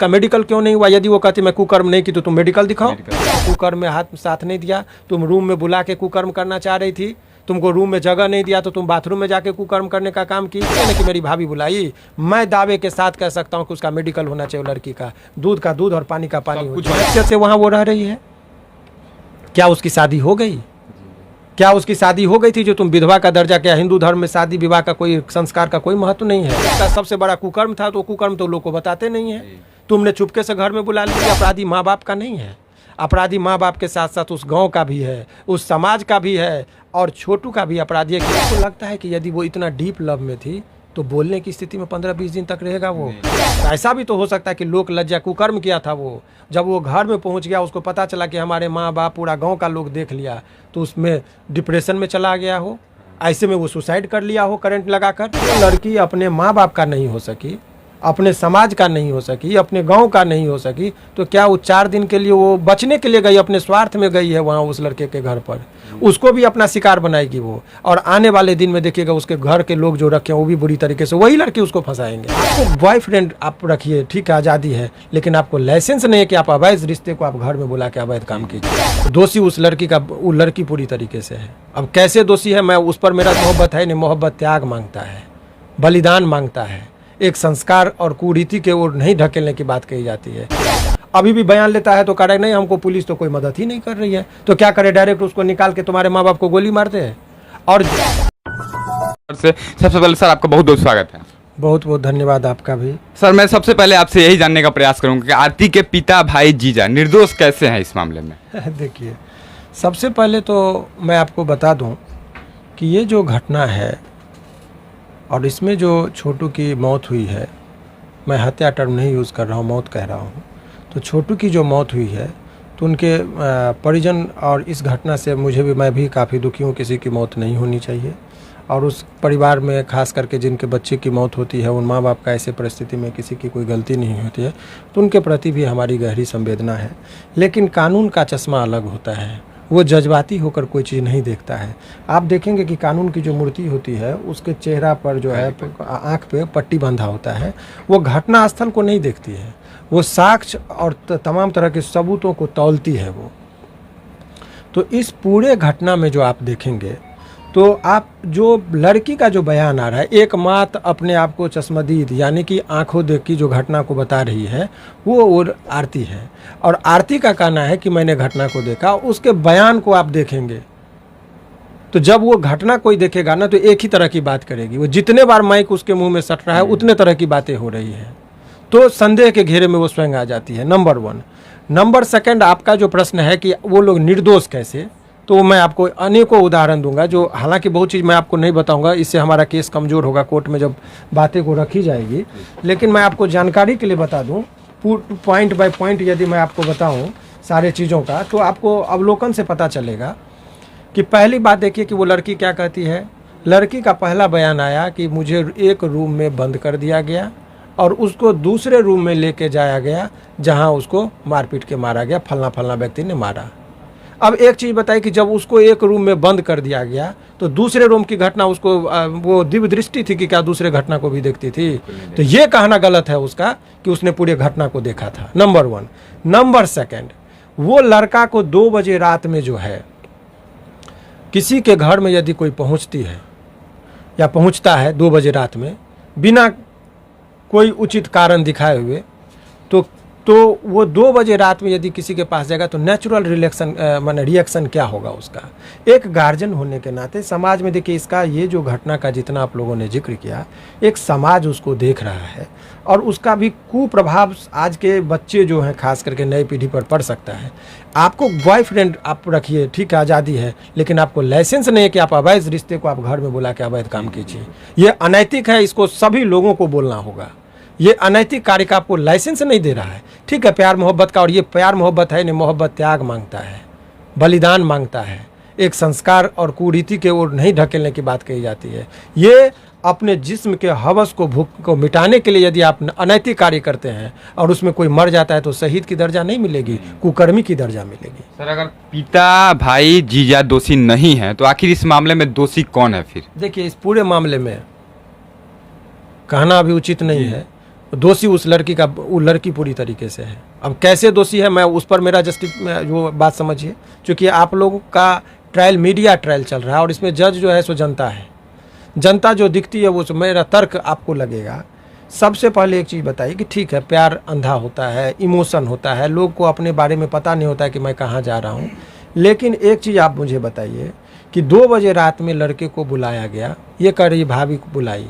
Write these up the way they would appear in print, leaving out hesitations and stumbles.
उसका मेडिकल क्यों नहीं हुआ? यदि वो कहती मैं कुकर्म नहीं की तो तुम मेडिकल दिखाओ। कुकर्म में हाथ साथ नहीं दिया, तुम रूम में बुला के कुकर्म करना चाह रही थी, तुमको रूम में जगह नहीं दिया तो तुम बाथरूम में जाके कुकर्म करने का काम की। कि मेरी भाभी बुलाई, मैं दावे के साथ कह सकता हूँ कि उसका मेडिकल होना चाहिए लड़की का, दूध का दूध और पानी का पानी हो जाए। से वहाँ वो रह रही है, क्या उसकी शादी हो गई? क्या उसकी शादी हो गई थी जो तुम विधवा का दर्जा? क्या हिंदू धर्म में शादी विवाह का कोई संस्कार का कोई महत्व नहीं है? इसका सबसे बड़ा कुकर्म था, तो कुकर्म तो लोग को बताते नहीं है। तुमने चुपके से घर में बुला लिया। अपराधी माँ बाप का नहीं है, अपराधी माँ बाप के साथ साथ उस गांव का भी है, उस समाज का भी है, और छोटू का भी अपराधी है। किसको लगता है कि यदि वो इतना डीप लव में थी तो बोलने की स्थिति में 15-20 दिन तक रहेगा वो? ऐसा भी तो हो सकता है कि लोक लज्जा कुकर्म किया था वो, जब वो घर में पहुंच गया उसको पता चला कि हमारे माँ बाप पूरा गांव का लोग देख लिया, तो उसमें डिप्रेशन में चला गया हो, ऐसे में वो सुसाइड कर लिया हो करंट लगाकर। तो लड़की अपने माँ बाप का नहीं हो सकी, अपने समाज का नहीं हो सकी, अपने गांव का नहीं हो सकी, तो क्या वो 4 दिन के लिए वो बचने के लिए गई, अपने स्वार्थ में गई है वहाँ उस लड़के के घर पर? उसको भी अपना शिकार बनाएगी वो, और आने वाले दिन में देखिएगा उसके घर के लोग जो रखे वो भी बुरी तरीके से वही लड़की उसको फंसाएंगे। आपको बॉयफ्रेंड आप रखिए, ठीक है, आज़ादी है, लेकिन आपको लाइसेंस नहीं है कि आप अवैध रिश्ते को आप घर में बुला के अवैध काम कीजिए। दोषी उस लड़की का, वो लड़की पूरी तरीके से है। अब कैसे दोषी है, मैं उस पर मेरा मोहब्बत है नहीं, मोहब्बत त्याग मांगता है, बलिदान मांगता है, एक संस्कार और कुरीति के ओर नहीं ढकेलने की बात कही जाती है। अभी भी बयान लेता है तो कह रहे नहीं हमको पुलिस तो कोई मदद ही नहीं कर रही है, तो क्या करे, डायरेक्ट उसको निकाल के तुम्हारे माँ बाप को गोली मारते हैं। और सबसे पहले सर आपका बहुत बहुत स्वागत है। बहुत बहुत धन्यवाद आपका भी। सर मैं सबसे पहले आपसे यही जानने का प्रयास करूंगा कि आरती के पिता भाई जीजा निर्दोष कैसे हैं इस मामले में? देखिए, सबसे पहले तो मैं आपको बता दूं कि ये जो घटना है और इसमें जो छोटू की मौत हुई है, मैं हत्या टर्म नहीं यूज़ कर रहा हूँ, मौत कह रहा हूँ, तो छोटू की जो मौत हुई है तो उनके परिजन और इस घटना से मैं भी काफ़ी दुखी हूँ। किसी की मौत नहीं होनी चाहिए, और उस परिवार में खास करके जिनके बच्चे की मौत होती है, उन माँ बाप का ऐसे परिस्थिति में किसी की कोई गलती नहीं होती है, तो उनके प्रति भी हमारी गहरी संवेदना है। लेकिन कानून का चश्मा अलग होता है, वो जज्बाती होकर कोई चीज़ नहीं देखता है। आप देखेंगे कि कानून की जो मूर्ति होती है उसके चेहरा पर जो है आँख पे पट्टी बंधा होता है, वो घटना स्थल को नहीं देखती है, वो साक्ष्य और तमाम तरह के सबूतों को तौलती है वो। तो इस पूरे घटना में जो आप देखेंगे तो आप जो लड़की का जो बयान आ रहा है, एक मात अपने आप को चश्मदीद यानी कि आंखों देख की जो घटना को बता रही है वो और आरती है, और आरती का कहना है कि मैंने घटना को देखा। उसके बयान को आप देखेंगे तो जब वो घटना कोई देखेगा ना तो एक ही तरह की बात करेगी, वो जितने बार माइक उसके मुंह में सट रहा है उतने तरह की बातें हो रही है, तो संदेह के घेरे में वो स्वयं आ जाती है। नंबर 1। नंबर 2, आपका जो प्रश्न है कि वो लोग निर्दोष कैसे, तो मैं आपको अनेकों उदाहरण दूंगा, जो हालांकि बहुत चीज़ मैं आपको नहीं बताऊंगा, इससे हमारा केस कमज़ोर होगा कोर्ट में जब बातें को रखी जाएगी। लेकिन मैं आपको जानकारी के लिए बता दूं, पॉइंट बाय पॉइंट यदि मैं आपको बताऊं सारे चीज़ों का, तो आपको अवलोकन से पता चलेगा कि पहली बात देखिए कि वो लड़की क्या कहती है। लड़की का पहला बयान आया कि मुझे एक रूम में बंद कर दिया गया और उसको दूसरे रूम में लेके जाया गया जहाँ उसको मारपीट के मारा गया, फलना फलना व्यक्ति ने मारा। अब एक चीज़ बताई कि जब उसको एक रूम में बंद कर दिया गया तो दूसरे रूम की घटना उसको वो दिव्य दृष्टि थी कि क्या दूसरे घटना को भी देखती थी, तो ये कहना गलत है उसका कि उसने पूरे घटना को देखा था। नंबर 1। नंबर 2, वो लड़का को 2 बजे रात में जो है किसी के घर में यदि कोई पहुंचती है या पहुंचता है 2 बजे रात में बिना कोई उचित कारण दिखाए हुए, तो वो 2 बजे रात में यदि किसी के पास जाएगा तो नेचुरल रिएक्शन क्या होगा उसका। एक गार्जियन होने के नाते समाज में देखिए, इसका ये जो घटना का जितना आप लोगों ने जिक्र किया, एक समाज उसको देख रहा है और उसका भी कुप्रभाव आज के बच्चे जो हैं खास करके नई पीढ़ी पर पड़ सकता है। आपको बॉयफ्रेंड आप रखिए, ठीक है, आज़ादी है, लेकिन आपको लाइसेंस नहीं है कि आप अवैध रिश्ते को आप घर में बुला के अवैध काम कीजिए। ये अनैतिक है, इसको सभी लोगों को बोलना होगा। ये अनैतिक कार्य का आपको लाइसेंस नहीं दे रहा है, ठीक है, प्यार मोहब्बत का, और ये प्यार मोहब्बत है नहीं, मोहब्बत त्याग मांगता है, बलिदान मांगता है, एक संस्कार और कुरीति के ओर नहीं ढकेलने की बात कही जाती है। ये अपने जिस्म के हवस को, भूख को मिटाने के लिए यदि आप अनैतिक कार्य करते हैं और उसमें कोई मर जाता है तो शहीद की दर्जा नहीं मिलेगी, कुकर्मी की दर्जा मिलेगी। सर अगर पिता भाई जीजा दोषी नहीं है तो आखिर इस मामले में दोषी कौन है फिर? देखिए, इस पूरे मामले में कहना अभी उचित नहीं है, दोषी उस लड़की का, वो लड़की पूरी तरीके से है। अब कैसे दोषी है, मैं उस पर मेरा वो बात समझिए, क्योंकि आप लोगों का ट्रायल मीडिया ट्रायल चल रहा है और इसमें जज जो है सो जनता है। जनता जो दिखती है वो मेरा तर्क आपको लगेगा। सबसे पहले एक चीज़ बताइए कि ठीक है, प्यार अंधा होता है, इमोशन होता है, लोग को अपने बारे में पता नहीं होता है कि मैं कहाँ जा रहा हूँ। लेकिन एक चीज़ आप मुझे बताइए कि 2 बजे रात में लड़के को बुलाया गया, ये कह रही भाभी को बुलाई,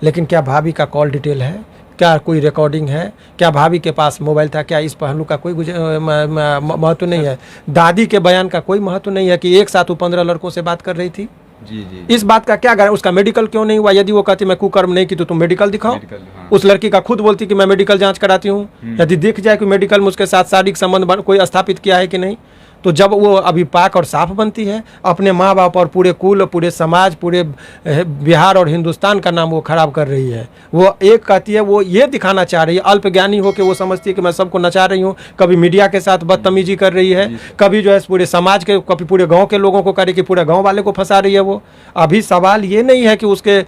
लेकिन क्या भाभी का कॉल डिटेल है? क्या कोई रिकॉर्डिंग है? क्या भाभी के पास मोबाइल था? क्या इस पहलू का कोई महत्व नहीं है? दादी के बयान का कोई महत्व नहीं है कि एक साथ वो 15 लड़कों से बात कर रही थी? जी जी। इस बात का क्या गारंटी? उसका मेडिकल क्यों नहीं हुआ? यदि वो कहती मैं कुकर्म नहीं की तो तुम मेडिकल दिखाओ। हाँ। उस लड़की का खुद बोलती कि मैं मेडिकल जांच कराती हूँ। यदि दिख जाए कि मेडिकल में उसके साथ शारीरिक संबंध कोई स्थापित किया है कि नहीं, तो जब वो अभी पाक और साफ बनती है, अपने माँ बाप और पूरे कुल, पूरे समाज, पूरे बिहार और हिंदुस्तान का नाम वो खराब कर रही है। वो एक कहती है, वो ये दिखाना चाह रही है, अल्पज्ञानी हो के वो समझती है कि मैं सबको नचा रही हूँ। कभी मीडिया के साथ बदतमीजी कर रही है, कभी जो है पूरे समाज के, कभी पूरे गाँव के लोगों को करे कि पूरे गाँव वाले को फंसा रही है वो। अभी सवाल ये नहीं है कि उसके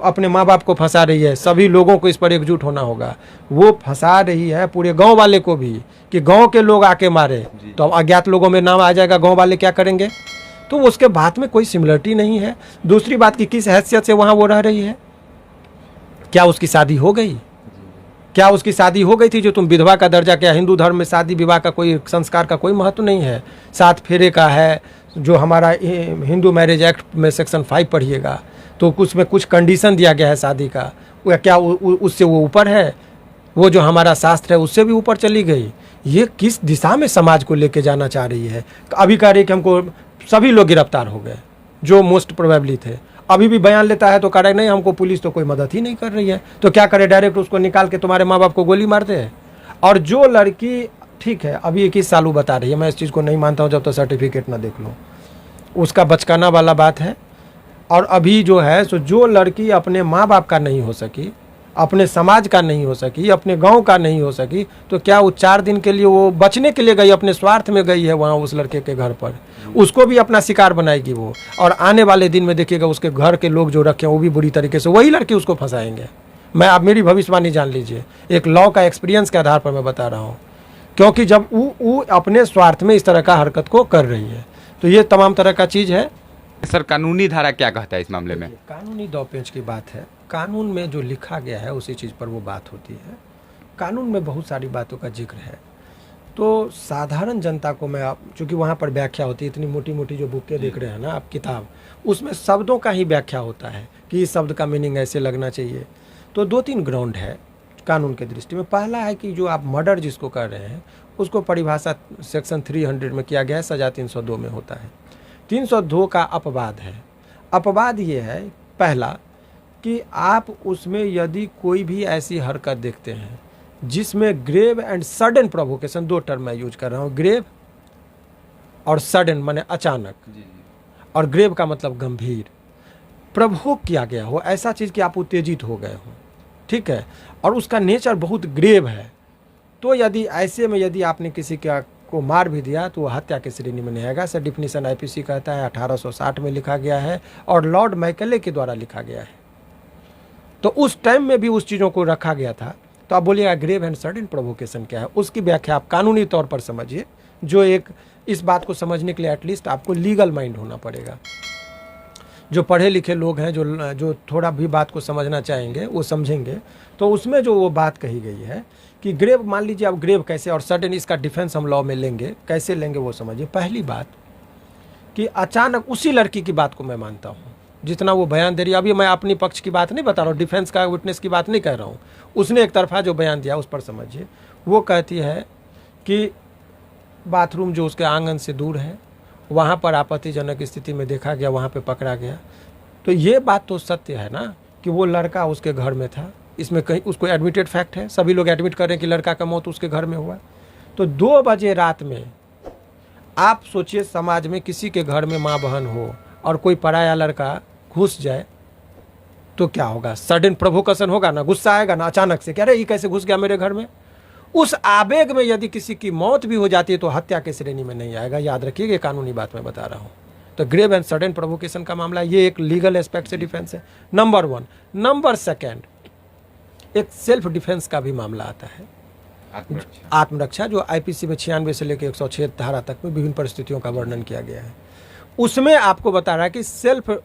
अपने माँ बाप को फंसा रही है, सभी लोगों को इस पर एकजुट होना होगा। वो फंसा रही है पूरे गाँव वाले को भी, कि गांव के लोग आके मारे तो अब अज्ञात लोगों में नाम आ जाएगा, गांव वाले क्या करेंगे? तो उसके बात में कोई सिमिलरिटी नहीं है। दूसरी बात कि किस हैसियत से वहां वो रह रही है? क्या उसकी शादी हो गई? क्या उसकी शादी हो गई थी जो तुम विधवा का दर्जा? क्या हिंदू धर्म में शादी विवाह का कोई संस्कार का कोई महत्व नहीं है? 7 फेरे का है जो हमारा हिंदू मैरिज एक्ट में सेक्शन 5 पढ़िएगा तो उसमें कुछ कंडीशन दिया गया है शादी का। क्या उससे वो ऊपर है? वो जो हमारा शास्त्र है उससे भी ऊपर चली गई। ये किस दिशा में समाज को लेके जाना चाह रही है? अभी कह रही कि हमको सभी लोग गिरफ्तार हो गए जो मोस्ट प्रोबेबली थे। अभी भी बयान लेता है तो कह रहे नहीं, हमको पुलिस तो कोई मदद ही नहीं कर रही है। तो क्या करे, डायरेक्ट उसको निकाल के तुम्हारे माँ बाप को गोली मार दे? और जो लड़की, ठीक है अभी 21 साल वो बता रही है, मैं इस चीज़ को नहीं मानता हूँ जब तक सर्टिफिकेट ना देख लो, उसका बचकाना वाला बात है। और अभी जो है सो जो लड़की अपने माँ बाप का नहीं हो सकी, अपने समाज का नहीं हो सकी, अपने गांव का नहीं हो सकी, तो क्या वो 4 दिन के लिए वो बचने के लिए गई, अपने स्वार्थ में गई है वहाँ उस लड़के के घर पर? उसको भी अपना शिकार बनाएगी वो। और आने वाले दिन में देखिएगा उसके घर के लोग जो रखे हैं वो भी बुरी तरीके से वही लड़की उसको फंसाएंगे। मैं, आप मेरी भविष्यवाणी जान लीजिए, एक लॉ का एक्सपीरियंस के आधार पर मैं बता रहा हूँ। क्योंकि जब वो अपने स्वार्थ में इस तरह का हरकत को कर रही है, तो ये तमाम तरह का चीज़ है। सर, कानूनी धारा क्या कहता है इस मामले में? कानूनी दौपेंच की बात है। कानून में जो लिखा गया है उसी चीज़ पर वो बात होती है। कानून में बहुत सारी बातों का जिक्र है, तो साधारण जनता को मैं, आप चूँकि वहाँ पर व्याख्या होती है, इतनी मोटी मोटी जो बुकें देख रहे हैं ना आप, किताब, उसमें शब्दों का ही व्याख्या होता है कि इस शब्द का मीनिंग ऐसे लगना चाहिए। तो 2-3 ग्राउंड है कानून के दृष्टि में। पहला है कि जो आप मर्डर जिसको कर रहे हैं उसको परिभाषा सेक्शन 300 में किया गया है, सज़ा 302 में होता है। 302 का अपवाद है। अपवाद ये है, पहला कि आप उसमें यदि कोई भी ऐसी हरकत देखते हैं जिसमें grave and sudden provocation, 2 term मैं यूज कर रहा हूँ, ग्रेव और सडन माने अचानक, और ग्रेव का मतलब गंभीर, प्रवोक किया गया हो, ऐसा चीज़ कि आप उत्तेजित हो गए हो, ठीक है, और उसका नेचर बहुत ग्रेव है, तो यदि ऐसे में यदि आपने किसी को मार भी दिया तो वो हत्या की श्रेणी में नहीं आएगा। ऐसा डिफिनीशन आईपीसी कहता है, 1860 में लिखा गया है और लॉर्ड मैकेले के द्वारा लिखा गया है। तो उस टाइम में भी उस चीज़ों को रखा गया था। तो आप बोलिएगा ग्रेव एंड सडन प्रोवोकेशन क्या है, उसकी व्याख्या आप कानूनी तौर पर समझिए। जो एक, इस बात को समझने के लिए एटलीस्ट आपको लीगल माइंड होना पड़ेगा। जो पढ़े लिखे लोग हैं, जो थोड़ा भी बात को समझना चाहेंगे वो समझेंगे। तो उसमें जो वो बात कही गई है कि ग्रेव, मान लीजिए आप ग्रेव कैसे, और सडन इसका डिफेंस हम लॉ में लेंगे, कैसे लेंगे वो समझिए। पहली बात कि अचानक, उसी लड़की की बात को मैं मानता हूँ जितना वो बयान दे रही है। अभी मैं अपनी पक्ष की बात नहीं बता रहा हूँ, डिफेंस का विटनेस की बात नहीं कह रहा हूँ। उसने एक तरफा जो बयान दिया उस पर समझिए। वो कहती है कि बाथरूम जो उसके आंगन से दूर है वहाँ पर आपत्तिजनक स्थिति में देखा गया, वहाँ पे पकड़ा गया। तो ये बात तो सत्य है ना कि वो लड़का उसके घर में था। इसमें कहीं उसको एडमिटेड फैक्ट है, सभी लोग एडमिट कर रहे हैं कि लड़का का मौत उसके घर में हुआ। तो 2 बजे रात में आप सोचिए, समाज में किसी के घर में माँ बहन हो और कोई पराया लड़का घुस जाए तो क्या होगा? सडन प्रोवोकेशन होगा ना, गुस्सा आएगा ना अचानक से, क्या रे ये कैसे घुस गया मेरे घर में। उस आवेग में यदि किसी की मौत भी हो जाती है तो हत्या की श्रेणी में नहीं आएगा। याद रखिए, ये कानूनी बात मैं बता रहा हूँ। तो ग्रेव एंड सडन प्रोवोकेशन का मामला, ये एक लीगल एस्पेक्ट से डिफेंस है, नंबर 1। नंबर 2, एक सेल्फ डिफेंस का भी मामला आता है, आत्मरक्षा। आत्मरक्षा, जो आईपीसी में 96 से लेकर 106 धारा तक में विभिन्न परिस्थितियों का वर्णन किया गया है। उसमें आपको बता रहा है कि सेल्फ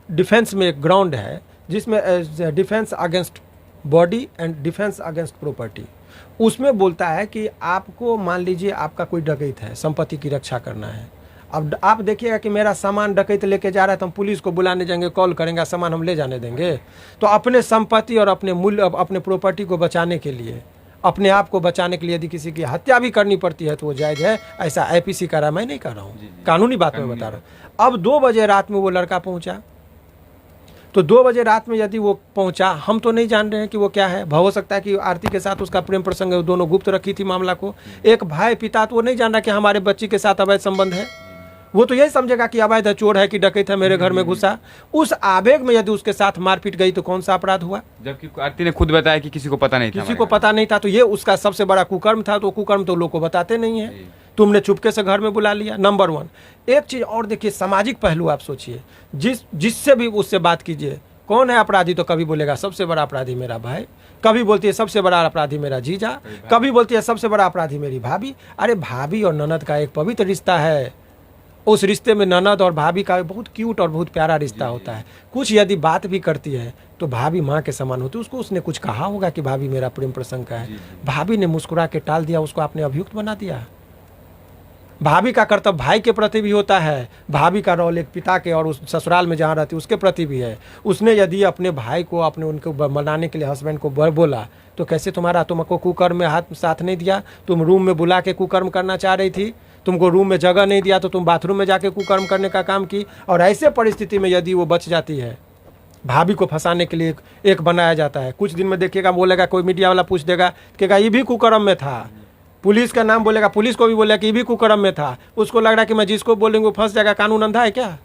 डिफेंस में एक ग्राउंड है जिसमें defence against body and defence against property. उसमें बोलता है कि आपको मान लीजिए आपका कोई डकैत है, संपत्ति की रक्षा करना है। अब आप देखिएगा कि मेरा सामान डकैत लेके जा रहा है तो हम पुलिस को बुलाने जाएंगे, कॉल करेंगे, सामान हम ले जाने देंगे? तो अपने संपत्ति और अपने मूल्य, अपने प्रॉपर्टी को बचाने के लिए, अपने आप को बचाने के लिए यदि किसी की हत्या भी करनी पड़ती है तो वो जायज़ है। ऐसा आईपीसी कर रहा है, मैं नहीं कर रहा हूँ, कानूनी बात मैं बता रहा हूँ। अब 2 बजे रात में वो लड़का पहुँचा, तो 2 बजे रात में यदि वो पहुंचा, हम तो नहीं जान रहे हैं कि वो क्या है। हो सकता है कि आरती के साथ उसका प्रेम प्रसंग है, वो दोनों गुप्त रखी थी मामला को। एक भाई पिता तो वो नहीं जान रहा कि हमारे बच्ची के साथ अवैध संबंध है, वो तो यही समझेगा कि अवैध है, चोर है, कि डकैत है, मेरे घर में घुसा। उस आवेग में यदि उसके साथ मारपीट गई तो कौन सा अपराध हुआ? जबकि आरती ने खुद बताया कि किसी को पता नहीं था, किसी को पता नहीं था, तो ये उसका सबसे बड़ा कुकर्म था। तो कुकर्म तो लोग को बताते नहीं है, तुमने चुपके से घर में बुला लिया, नंबर 1। एक चीज़ और देखिए, सामाजिक पहलू आप सोचिए, जिससे भी उससे बात कीजिए, कौन है अपराधी, तो कभी बोलेगा सबसे बड़ा अपराधी मेरा भाई, कभी बोलती है सबसे बड़ा अपराधी मेरा जीजा, कभी बोलती है सबसे बड़ा अपराधी मेरी भाभी। अरे भाभी और ननद का एक पवित्र रिश्ता है, उस रिश्ते में ननद और भाभी का बहुत क्यूट और बहुत प्यारा रिश्ता होता है। कुछ यदि बात भी करती है तो भाभी माँ के समान होती है। उसको उसने कुछ कहा होगा कि भाभी मेरा प्रेम प्रसंग का है, भाभी ने मुस्कुरा के टाल दिया, उसको आपने अभियुक्त बना दिया। भाभी का कर्तव्य भाई के प्रति भी होता है, भाभी का रोल एक पिता के और उस ससुराल में जहाँ रहती है उसके प्रति भी है। उसने यदि अपने भाई को, अपने उनको मनाने के लिए हस्बैंड को बोला, तो कैसे तुमको कुकर्म में हाथ साथ नहीं दिया? तुम रूम में बुला के कुकर्म करना चाह रही थी, तुमको रूम में जगह नहीं दिया तो तुम बाथरूम में जाके कुकर्म करने का काम की। और ऐसे परिस्थिति में यदि वो बच जाती है, भाभी को फंसाने के लिए एक बनाया जाता है। कुछ दिन में देखिएगा, बोलेगा कोई मीडिया वाला पूछ देगा कि ये भी कुकर्म में था, पुलिस का नाम बोलेगा, पुलिस को भी बोलेगा कि ये भी कुकर्म में था। उसको लग रहा है कि मैं जिसको बोलेंगे वो फंस जाएगा। कानून अंधा है क्या?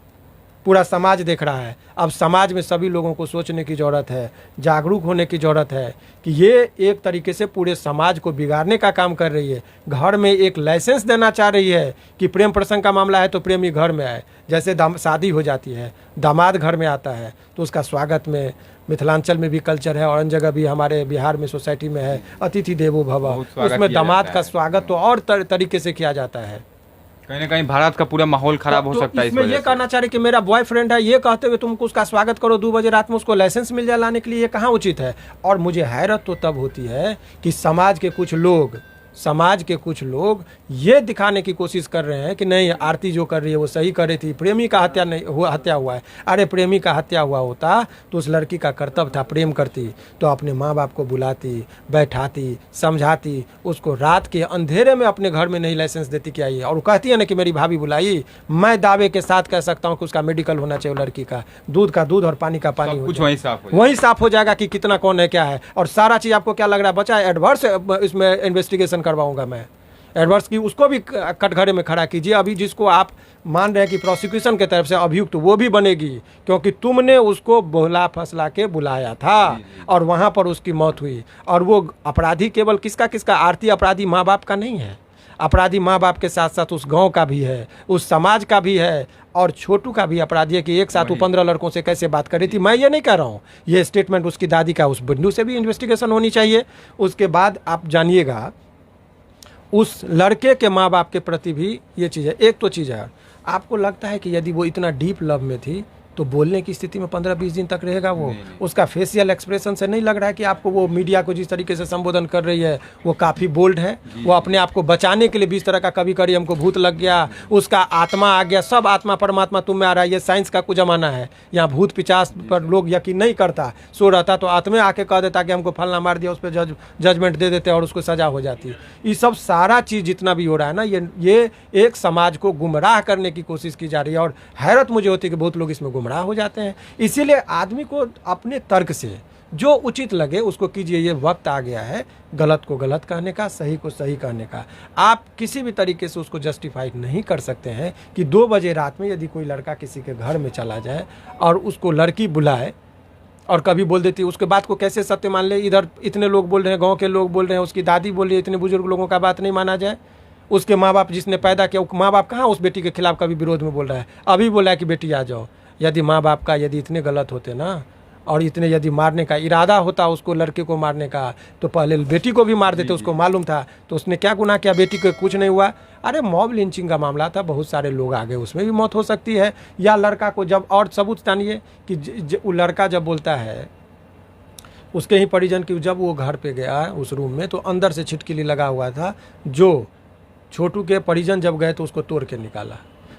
पूरा समाज देख रहा है। अब समाज में सभी लोगों को सोचने की ज़रूरत है, जागरूक होने की ज़रूरत है कि ये एक तरीके से पूरे समाज को बिगाड़ने का काम कर रही है। घर में एक लाइसेंस देना चाह रही है कि प्रेम प्रसंग का मामला है तो प्रेमी घर में आए। जैसे शादी हो जाती है, दामाद घर में आता है तो उसका स्वागत में, मिथिलांचल में भी कल्चर है और अन्य जगह भी हमारे बिहार में सोसाइटी में है, अतिथि देवो भव, उसमें दामाद का स्वागत तो और तरीके से किया जाता है। कहीं ना कहीं भारत का पूरा माहौल खराब हो सकता है। इसमें ये कहना चाह रहे कि मेरा बॉयफ्रेंड है, ये कहते हुए तुमको उसका स्वागत करो 2 बजे रात में, उसको लाइसेंस मिल जाए लाने के लिए, ये कहाँ उचित है? और मुझे हैरत तो तब होती है कि समाज के कुछ लोग ये दिखाने की कोशिश कर रहे हैं कि नहीं, आरती जो कर रही है वो सही कर रही थी, प्रेमी का हत्या हुआ है। अरे प्रेमी का हत्या हुआ होता तो उस लड़की का कर्तव्य था, प्रेम करती तो अपने माँ बाप को बुलाती, बैठाती, समझाती, उसको रात के अंधेरे में अपने घर में नहीं लाइसेंस देती कि आइए। और वो कहती है ना कि मेरी भाभी बुलाई, मैं दावे के साथ कह सकता हूँ कि उसका मेडिकल होना चाहिए, लड़की का दूध का दूध और पानी का पानी, कुछ वहीं साफ हो जाएगा कि कितना कौन है क्या है। और सारा चीज़ आपको क्या लग रहा है बचा? एडवर्स इसमें इन्वेस्टिगेशन करवाऊंगा मैं, एडवर्स की उसको भी कटघरे में खड़ा कीजिए। अभी जिसको आप मान रहे हैं कि प्रोसिक्यूशन के तरफ से अभियुक्त, वो भी बनेगी क्योंकि तुमने उसको बोला फसला के बुलाया था और वहाँ पर उसकी मौत हुई। और वो अपराधी केवल किसका आरती अपराधी माँ बाप का नहीं है, अपराधी माँ बाप के साथ साथ उस गांव का भी है, उस समाज का भी है, और छोटू का भी अपराधी है कि एक साथ वो 15 लड़कों से कैसे बात कर रही थी। मैं ये नहीं कह रहा हूँ, ये स्टेटमेंट उसकी दादी का, उस बिंदु से भी इन्वेस्टिगेशन होनी चाहिए। उसके बाद आप जानिएगा उस लड़के के माँ बाप के प्रति भी ये चीज़ है। एक तो चीज़ है, आपको लगता है कि यदि वो इतना डीप लव में थी तो बोलने की स्थिति में 15-20 दिन तक रहेगा वो? नहीं। उसका फेशियल एक्सप्रेशन से नहीं लग रहा है कि आपको वो मीडिया को जिस तरीके से संबोधन कर रही है वो काफ़ी बोल्ड है। वो अपने आप को बचाने के लिए भी इस तरह का कभी कभी हमको भूत लग गया, उसका आत्मा आ गया, सब आत्मा परमात्मा तुम में आ रहा है। ये साइंस का कुछ जमाना है, यहाँ भूत पिचास पर लोग यकीन नहीं करता। सो रहता तो आत्मा आके कह देता कि हमको फलना मार दिया, उस पर जजमेंट दे देते और उसको सजा हो जाती। ये सब सारा चीज़ जितना भी हो रहा है ना, ये एक समाज को गुमराह करने की कोशिश की जा रही है। और हैरत मुझे होती है कि बहुत लोग इसमें गुमराह हो जाते हैं। इसीलिए आदमी को अपने तर्क से जो उचित लगे उसको कीजिए। ये वक्त आ गया है गलत को गलत कहने का, सही को सही कहने का। आप किसी भी तरीके से उसको जस्टिफाई नहीं कर सकते हैं कि 2 बजे रात में यदि कोई लड़का किसी के घर में चला जाए और उसको लड़की बुलाए और कभी बोल देती है, उसके बात को कैसे सत्य मान ले? इधर इतने लोग बोल रहे हैं, गाँव के लोग बोल रहे हैं, उसकी दादी बोल रही है, इतने बुजुर्ग लोगों का बात नहीं माना जाए। उसके माँ बाप जिसने पैदा किया, माँ बाप कहाँ उस बेटी के खिलाफ कभी विरोध में बोल रहा है? अभी बोला है कि बेटी आ जाओ। यदि माँ बाप का यदि इतने गलत होते ना और इतने यदि मारने का इरादा होता उसको, लड़के को मारने का, तो पहले बेटी को भी मार देते, उसको मालूम था। तो उसने क्या गुनाह किया, बेटी को कुछ नहीं हुआ। अरे मॉब लिंचिंग का मामला था, बहुत सारे लोग आ गए, उसमें भी मौत हो सकती है। या लड़का को जब, और सबूत जानिए कि वो लड़का जब बोलता है उसके ही परिजन की, जब वो घर पे गया उस रूम में तो अंदर से छिटकिली लगा हुआ था, जो छोटू के परिजन जब गए तो उसको तोड़ के निकाला।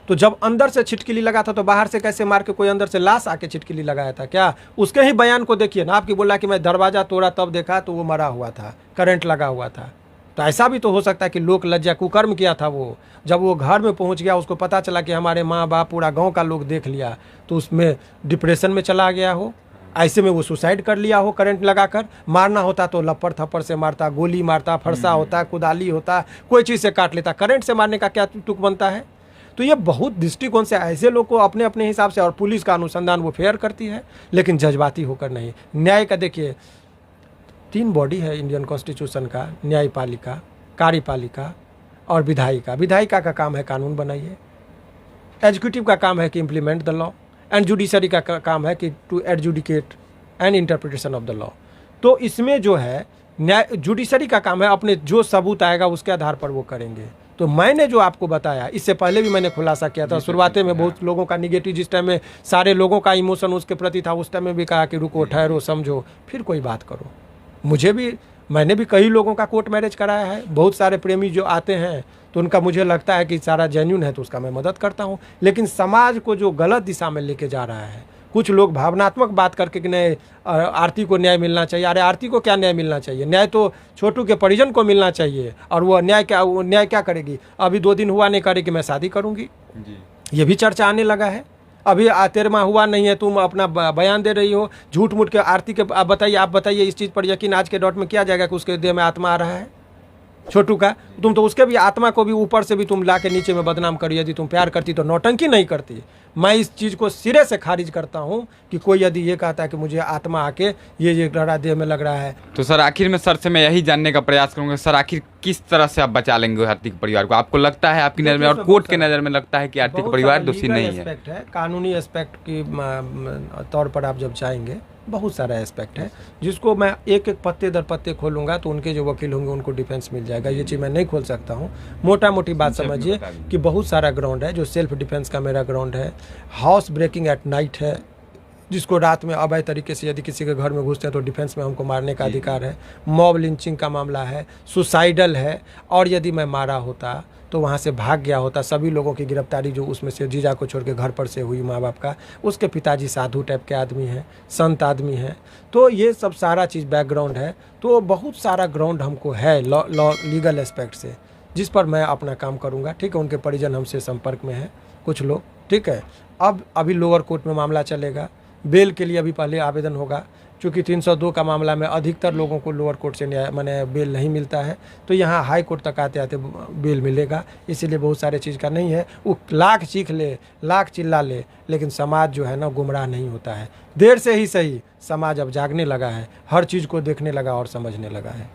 तो जब अंदर से छिटकिली लगा था तो बाहर से कैसे मार के, कोई अंदर से लाश आके छिटकिली लगाया था क्या? उसके ही बयान को देखिए ना, आपकी बोला कि मैं दरवाज़ा तोड़ा तब देखा तो वो मरा हुआ था, करंट लगा हुआ था। तो ऐसा भी तो हो सकता है कि लोक लज्जा, कुकर्म किया था वो। जब वो घर में पहुंच गया, उसको पता चला कि हमारे माँ बाप, पूरा गांव का लोग देख लिया, तो उसमें डिप्रेशन में चला गया हो। ऐसे में वो सुसाइड कर लिया हो करंट लगाकर। मारना होता तो लपड़ थप्पड़ से मारता, गोली मारता, फरसा होता, कुदाली होता, कोई चीज़ से काट लेता। करंट से मारने का क्या तुक बनता है? तो ये बहुत दृष्टिकोण से ऐसे लोग को अपने अपने हिसाब से, और पुलिस का अनुसंधान वो फेयर करती है, लेकिन जज्बाती होकर नहीं। न्याय का देखिए, 3 बॉडी है इंडियन कॉन्स्टिट्यूशन का, न्यायपालिका, कार्यपालिका और विधायिका। विधायिका का काम है कानून बनाइए, एग्जीक्यूटिव का काम है कि implement the law, and judiciary का काम है कि to adjudicate and interpretation of the law. तो इसमें जो है न्याय, जुडिशरी का काम है अपने जो सबूत आएगा उसके आधार पर वो करेंगे। तो मैंने जो आपको बताया, इससे पहले भी मैंने खुलासा किया था, शुरुआती में बहुत लोगों का निगेटिव, जिस टाइम में सारे लोगों का इमोशन उसके प्रति था, उस टाइम में भी कहा कि रुको, ठहरो, समझो, फिर कोई बात करो। मुझे भी, मैंने भी कई लोगों का कोर्ट मैरिज कराया है। बहुत सारे प्रेमी जो आते हैं तो उनका मुझे लगता है कि सारा जेन्युइन है, तो उसका मैं मदद करता हूँ। लेकिन समाज को जो गलत दिशा में लेके जा रहा है, कुछ लोग भावनात्मक बात करके कि नहीं आरती को न्याय मिलना चाहिए। अरे आरती को क्या न्याय मिलना चाहिए? न्याय तो छोटू के परिजन को मिलना चाहिए। और वो न्याय क्या करेगी? अभी 2 दिन हुआ नहीं करेगी, मैं शादी करूँगी, ये भी चर्चा आने लगा है। अभी 13वां हुआ नहीं है, तुम अपना बयान दे रही हो झूठ मूठ के। आरती के आप बताइए इस चीज़ पर यकीन आज के दौर में किया जाएगा कि उसके देह में आत्मा आ रहा है छोटू का? तुम तो उसके भी आत्मा को भी ऊपर से भी तुम ला के नीचे में बदनाम करी। यदि तुम प्यार करती तो नौटंकी नहीं करती। मैं इस चीज़ को सिरे से खारिज करता हूँ कि कोई यदि ये कहता है कि मुझे आत्मा आके ये लड़ा देह में लग रहा है। तो सर आखिर में सर से मैं यही जानने का प्रयास करूंगा, सर आखिर किस तरह से आप बचा लेंगे आरती के परिवार को? आपको लगता है, आपकी नज़र में और कोर्ट के नज़र में लगता है कि आरती का परिवार दोषी नहीं है? एस्पेक्ट है, कानूनी एस्पेक्ट की तौर पर आप जब चाहेंगे, बहुत सारा एस्पेक्ट है जिसको मैं एक एक पत्ते दर पत्ते खोलूंगा तो उनके जो वकील होंगे उनको डिफेंस मिल जाएगा। ये चीज़ मैं नहीं खोल सकता हूँ। मोटा मोटी बात समझिए कि बहुत सारा ग्राउंड है जो सेल्फ डिफेंस का मेरा ग्राउंड है। हाउस ब्रेकिंग एट नाइट है, जिसको रात में अवैध तरीके से यदि किसी के घर में घुसते हैं तो डिफेंस में हमको मारने का अधिकार है। मॉब लिंचिंग का मामला है, सुसाइडल है। और यदि मैं मारा होता तो वहाँ से भाग गया होता, सभी लोगों की गिरफ्तारी जो उसमें से जीजा को छोड़ के घर पर से हुई, माँ बाप का, उसके पिताजी साधु टाइप के आदमी हैं, संत आदमी हैं। तो ये सब सारा चीज़ बैकग्राउंड है। तो बहुत सारा ग्राउंड हमको है लॉ लीगल एस्पेक्ट से, जिस पर मैं अपना काम करूँगा। ठीक है, उनके परिजन हमसे संपर्क में हैं कुछ लोग, ठीक है। अब अभी लोअर कोर्ट में मामला चलेगा, बेल के लिए अभी पहले आवेदन होगा। चूँकि 302 का मामला में अधिकतर लोगों को लोअर कोर्ट से न्याय माने बेल नहीं मिलता है, तो यहाँ हाई कोर्ट तक आते आते बेल मिलेगा। इसीलिए बहुत सारे चीज़ का नहीं है। वो लाख चीख ले, लाख चिल्ला ले, लेकिन समाज जो है ना गुमराह नहीं होता है। देर से ही सही समाज अब जागने लगा है, हर चीज़ को देखने लगा और समझने लगा है।